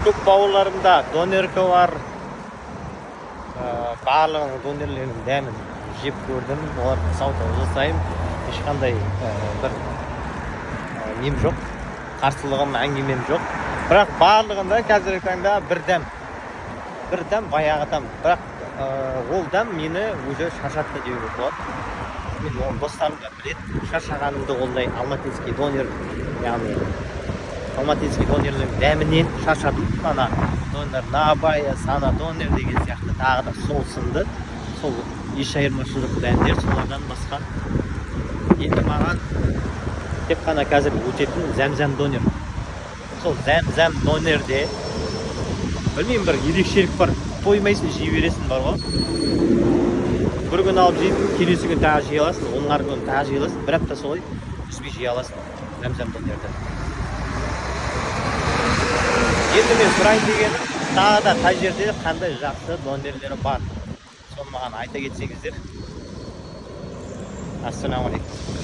Көп бауырларымда донерка бар. Барлығын донерлерінің дәмін жеп көрдім. Оларды сауда жасаймын. Ешқандай бір нем жоқ. Қарсылығым, әңгімем жоқ. Бірақ барлығында қазіргі таңда бір дәм баяғы дәм. Бірақ ол дәм мені өзі шаршатты деуге болады. Мен оны достарым да біледі. Шаршағанымды ондай алматинский донер, яғни алматинский донердің дәмінен шаршадым. Ана донер Набая, Сана донер деген сияқты тағы да сол сынды. Сол еш айырмашылық дәмдер, солардан басқа. Енді маған тек қана қазір өтетін зәм-зәм донер. Сол зәм-зәм донерде білмеймін, бір ерекшелік бар. Тоймайсың, жей бересің бар ғой. Бір күн алып жейдің, келесі күн тағы жей аласың, оның арғы күн тағы жей аласың. Бір апта солай үзбей жей аласың зәм-зәм донерді. Енді мен сұрайын дегенім, тағы да қай жерде қандай жақсы донерлері бар. Соны маған айта кетсеңіздер. Ассаламу алейкум.